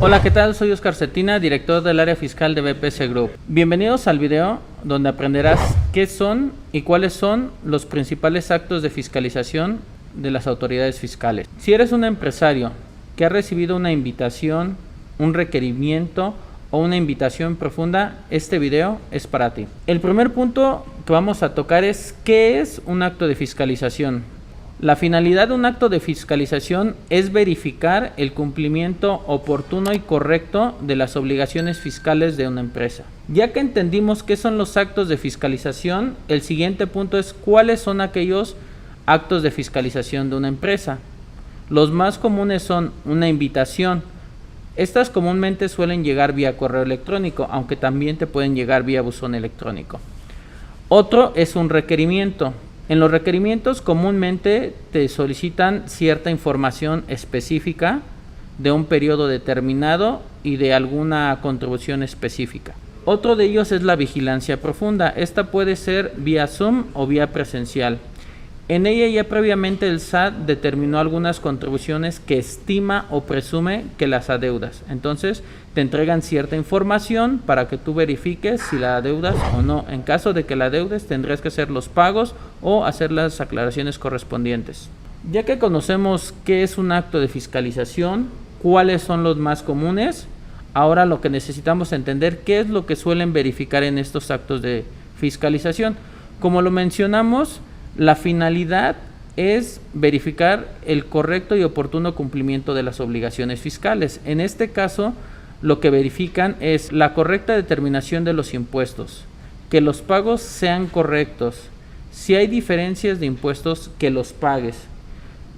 Hola, ¿qué tal? Soy Oscar Cetina, director del área fiscal de BPS Group. Bienvenidos al video donde aprenderás qué son y cuáles son los principales actos de fiscalización de las autoridades fiscales. Si eres un empresario que ha recibido una invitación, un requerimiento o una invitación profunda, este video es para ti. El primer punto que vamos a tocar es ¿qué es un acto de fiscalización? La finalidad de un acto de fiscalización es verificar el cumplimiento oportuno y correcto de las obligaciones fiscales de una empresa. Ya que entendimos qué son los actos de fiscalización, el siguiente punto es cuáles son aquellos actos de fiscalización de una empresa. Los más comunes son una invitación. Estas comúnmente suelen llegar vía correo electrónico, aunque también te pueden llegar vía buzón electrónico. Otro es un requerimiento. En los requerimientos comúnmente te solicitan cierta información específica de un periodo determinado y de alguna contribución específica. Otro de ellos es la vigilancia profunda. Esta puede ser vía Zoom o vía presencial. En ella ya previamente el SAT determinó algunas contribuciones que estima o presume que las adeudas. Entonces te entregan cierta información para que tú verifiques si la adeudas o no. En caso de que la adeudes tendrás que hacer los pagos o hacer las aclaraciones correspondientes. Ya que conocemos qué es un acto de fiscalización, cuáles son los más comunes, ahora lo que necesitamos entender qué es lo que suelen verificar en estos actos de fiscalización. Como lo mencionamos, la finalidad es verificar el correcto y oportuno cumplimiento de las obligaciones fiscales. En este caso, lo que verifican es la correcta determinación de los impuestos, que los pagos sean correctos. Si hay diferencias de impuestos, que los pagues.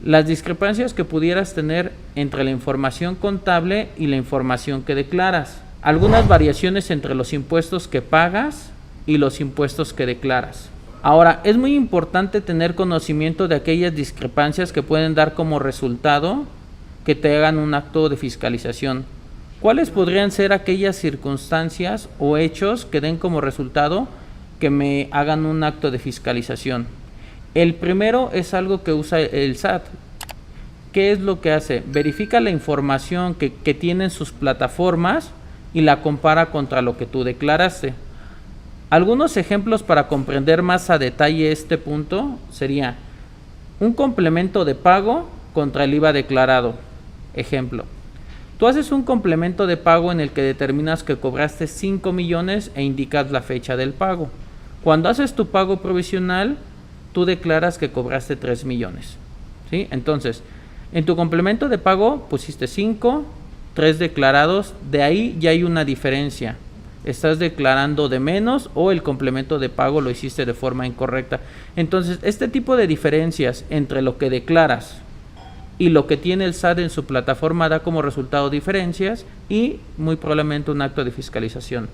Las discrepancias que pudieras tener entre la información contable y la información que declaras. Algunas variaciones entre los impuestos que pagas y los impuestos que declaras. Ahora, es muy importante tener conocimiento de aquellas discrepancias que pueden dar como resultado que te hagan un acto de fiscalización. ¿Cuáles podrían ser aquellas circunstancias o hechos que den como resultado que me hagan un acto de fiscalización? El primero es algo que usa el SAT. ¿Qué es lo que hace? Verifica la información que tienen sus plataformas y la compara contra lo que tú declaraste. Algunos ejemplos para comprender más a detalle este punto sería un complemento de pago contra el IVA declarado. Ejemplo, tú haces un complemento de pago en el que determinas que cobraste 5 millones e indicas la fecha del pago. Cuando haces tu pago provisional, tú declaras que cobraste 3 millones. ¿Sí? Entonces, en tu complemento de pago pusiste 5, 3 declarados, de ahí ya hay una diferencia. Estás declarando de menos o el complemento de pago lo hiciste de forma incorrecta. Entonces, este tipo de diferencias entre lo que declaras y lo que tiene el SAT en su plataforma da como resultado diferencias y muy probablemente un acto de fiscalización.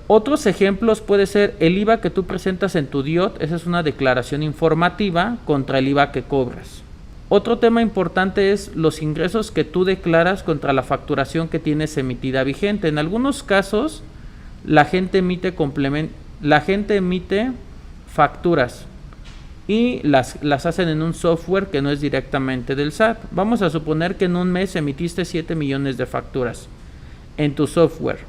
Otros ejemplos puede ser el IVA que tú presentas en tu DIOT, esa es una declaración informativa contra el IVA que cobras. Otro tema importante es los ingresos que tú declaras contra la facturación que tienes emitida vigente. En algunos casos, la gente emite facturas y las hacen en un software que no es directamente del SAT. Vamos a suponer que en un mes emitiste 7 millones de facturas en tu software.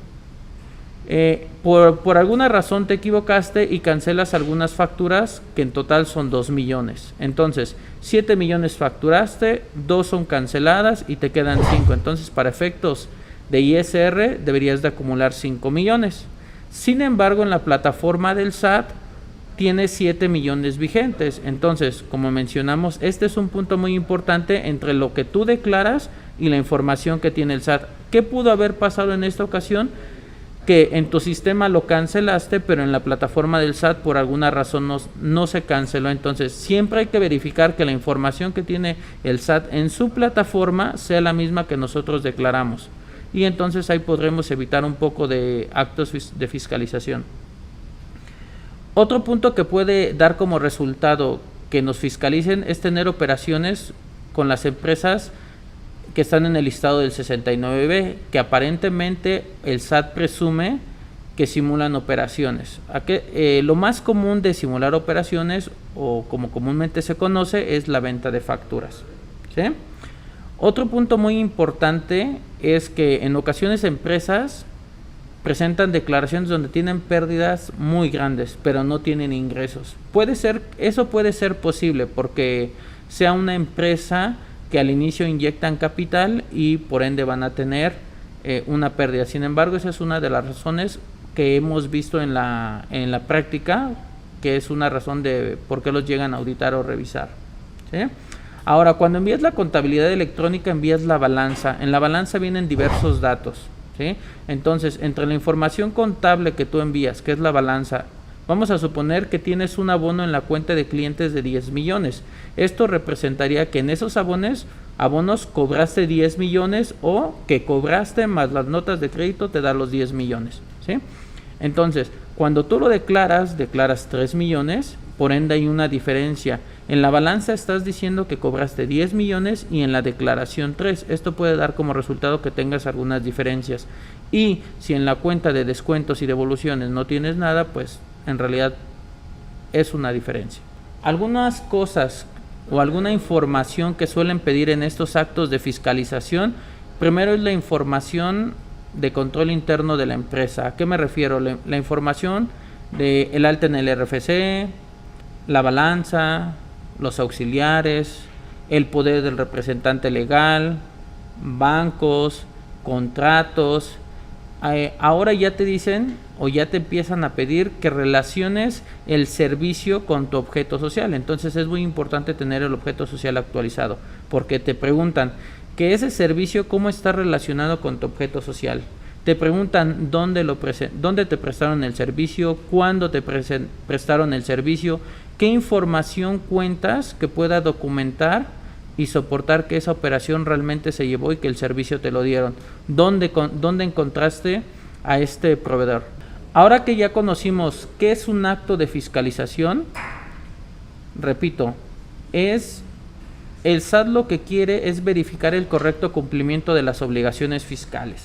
Por alguna razón te equivocaste y cancelas algunas facturas que en total son 2 millones. Entonces, 7 millones facturaste, 2 son canceladas y te quedan 5. Entonces, para efectos de ISR deberías de acumular 5 millones. Sin embargo, en la plataforma del SAT tiene 7 millones vigentes. Entonces, como mencionamos, este es un punto muy importante entre lo que tú declaras y la información que tiene el SAT. ¿Qué pudo haber pasado en esta ocasión? Que en tu sistema lo cancelaste, pero en la plataforma del SAT por alguna razón no se canceló. Entonces, siempre hay que verificar que la información que tiene el SAT en su plataforma sea la misma que nosotros declaramos. Y entonces ahí podremos evitar un poco de actos de fiscalización. Otro punto que puede dar como resultado que nos fiscalicen es tener operaciones con las empresas que están en el listado del 69B, que aparentemente el SAT presume que simulan operaciones. Lo más común de simular operaciones, o como comúnmente se conoce, es la venta de facturas. ¿Sí? Otro punto muy importante es que en ocasiones empresas presentan declaraciones donde tienen pérdidas muy grandes, pero no tienen ingresos. Eso puede ser posible porque sea una empresa que al inicio inyectan capital y por ende van a tener una pérdida. Sin embargo, esa es una de las razones que hemos visto en la práctica, que es una razón de por qué los llegan a auditar o revisar, ¿sí? Ahora, cuando envías la contabilidad electrónica, envías la balanza. En la balanza vienen diversos datos, ¿sí? Entonces, entre la información contable que tú envías, que es la balanza, vamos a suponer que tienes un abono en la cuenta de clientes de 10 millones. Esto representaría que en esos abonos cobraste 10 millones o que cobraste más las notas de crédito te da los 10 millones, ¿sí? Entonces, cuando tú lo declaras 3 millones, por ende hay una diferencia. En la balanza estás diciendo que cobraste 10 millones y en la declaración 3. Esto puede dar como resultado que tengas algunas diferencias. Y si en la cuenta de descuentos y devoluciones no tienes nada, pues en realidad es una diferencia. Algunas cosas o alguna información que suelen pedir en estos actos de fiscalización, primero es la información de control interno de la empresa. ¿A qué me refiero? La información de el alta en el RFC, la balanza, los auxiliares, el poder del representante legal, bancos, contratos. Ahora ya te dicen o ya te empiezan a pedir que relaciones el servicio con tu objeto social. Entonces es muy importante tener el objeto social actualizado, porque te preguntan que ese servicio cómo está relacionado con tu objeto social. Te preguntan dónde te prestaron el servicio, cuándo te prestaron el servicio, qué información cuentas que pueda documentar y soportar que esa operación realmente se llevó y que el servicio te lo dieron. ¿Dónde encontraste a este proveedor? Ahora que ya conocimos qué es un acto de fiscalización, repito, el SAT lo que quiere es verificar el correcto cumplimiento de las obligaciones fiscales.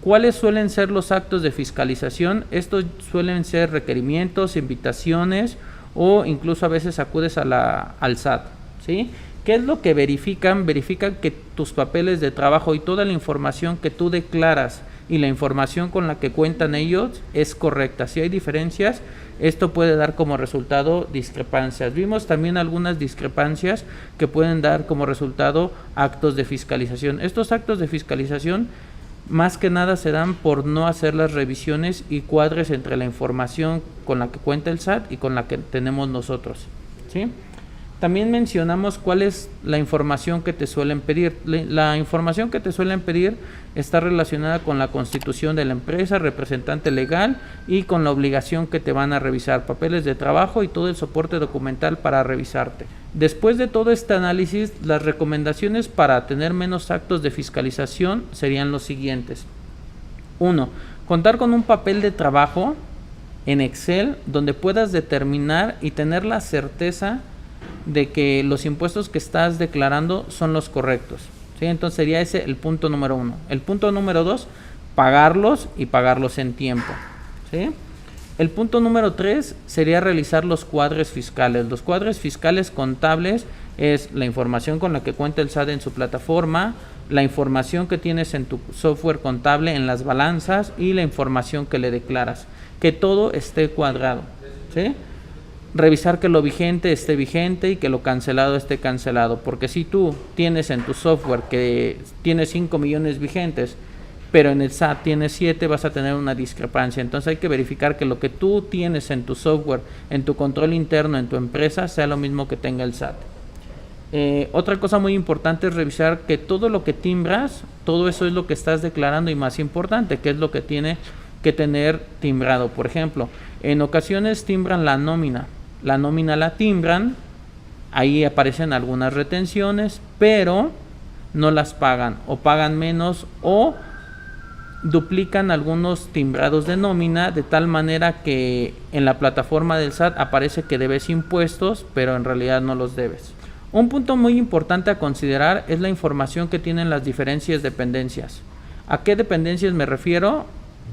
¿Cuáles suelen ser los actos de fiscalización? Estos suelen ser requerimientos, invitaciones o incluso a veces acudes al SAT, ¿sí? ¿Qué es lo que verifican? Verifican que tus papeles de trabajo y toda la información que tú declaras y la información con la que cuentan ellos es correcta. Si hay diferencias, esto puede dar como resultado discrepancias. Vimos también algunas discrepancias que pueden dar como resultado actos de fiscalización. Estos actos de fiscalización más que nada se dan por no hacer las revisiones y cuadres entre la información con la que cuenta el SAT y con la que tenemos nosotros, ¿sí? También mencionamos cuál es la información que te suelen pedir. La información que te suelen pedir está relacionada con la constitución de la empresa, representante legal y con la obligación que te van a revisar, papeles de trabajo y todo el soporte documental para revisarte. Después de todo este análisis, las recomendaciones para tener menos actos de fiscalización serían los siguientes. 1. Contar con un papel de trabajo en Excel donde puedas determinar y tener la certeza de que los impuestos que estás declarando son los correctos, ¿sí? Entonces sería ese el punto número 1. El punto número 2, pagarlos y pagarlos en tiempo, ¿sí? El punto número 3 sería realizar los cuadres fiscales. Los cuadres fiscales contables es la información con la que cuenta el SAT en su plataforma, la información que tienes en tu software contable en las balanzas y la información que le declaras. Que todo esté cuadrado, ¿sí? Revisar que lo vigente esté vigente y que lo cancelado esté cancelado, porque si tú tienes en tu software que tienes 5 millones vigentes, pero en el SAT tienes 7, vas a tener una discrepancia. Entonces hay que verificar que lo que tú tienes en tu software, en tu control interno, en tu empresa, sea lo mismo que tenga el SAT. Otra cosa muy importante es revisar que todo lo que timbras, todo eso es lo que estás declarando y más importante, que es lo que tiene que tener timbrado. Por ejemplo, en ocasiones timbran la nómina la timbran, ahí aparecen algunas retenciones, pero no las pagan o pagan menos o duplican algunos timbrados de nómina de tal manera que en la plataforma del SAT aparece que debes impuestos, pero en realidad no los debes. Un punto muy importante a considerar es la información que tienen las diferentes dependencias. ¿A qué dependencias me refiero?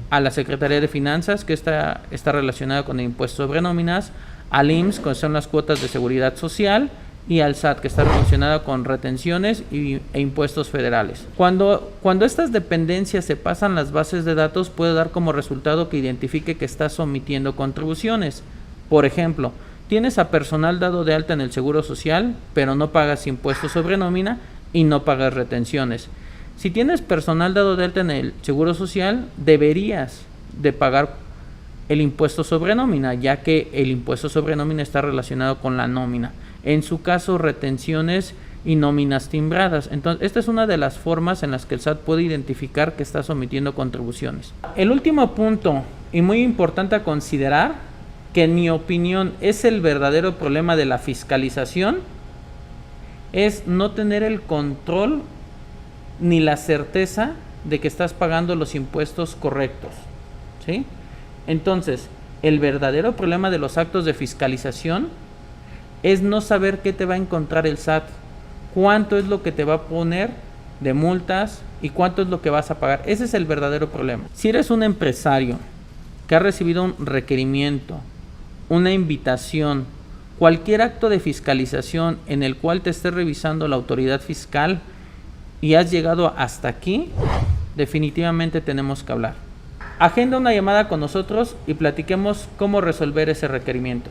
A la Secretaría de Finanzas, que está relacionada con el impuesto sobre nóminas, al IMSS, que son las cuotas de seguridad social, y al SAT, que está relacionada con retenciones e impuestos federales. Cuando estas dependencias se pasan las bases de datos, puede dar como resultado que identifique que estás omitiendo contribuciones. Por ejemplo, tienes a personal dado de alta en el Seguro Social, pero no pagas impuestos sobre nómina y no pagas retenciones. Si tienes personal dado de alta en el Seguro Social, deberías de pagar el impuesto sobre nómina, ya que el impuesto sobre nómina está relacionado con la nómina. En su caso, retenciones y nóminas timbradas. Entonces, esta es una de las formas en las que el SAT puede identificar que estás omitiendo contribuciones. El último punto, y muy importante a considerar, que en mi opinión es el verdadero problema de la fiscalización, es no tener el control ni la certeza de que estás pagando los impuestos correctos, ¿sí? Entonces, el verdadero problema de los actos de fiscalización es no saber qué te va a encontrar el SAT, cuánto es lo que te va a poner de multas y cuánto es lo que vas a pagar. Ese es el verdadero problema. Si eres un empresario que ha recibido un requerimiento, una invitación, cualquier acto de fiscalización en el cual te esté revisando la autoridad fiscal y has llegado hasta aquí, definitivamente tenemos que hablar. Agenda una llamada con nosotros y platiquemos cómo resolver ese requerimiento.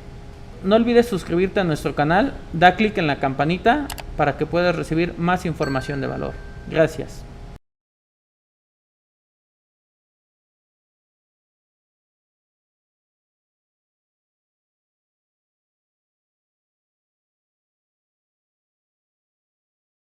No olvides suscribirte a nuestro canal, da clic en la campanita para que puedas recibir más información de valor. Gracias.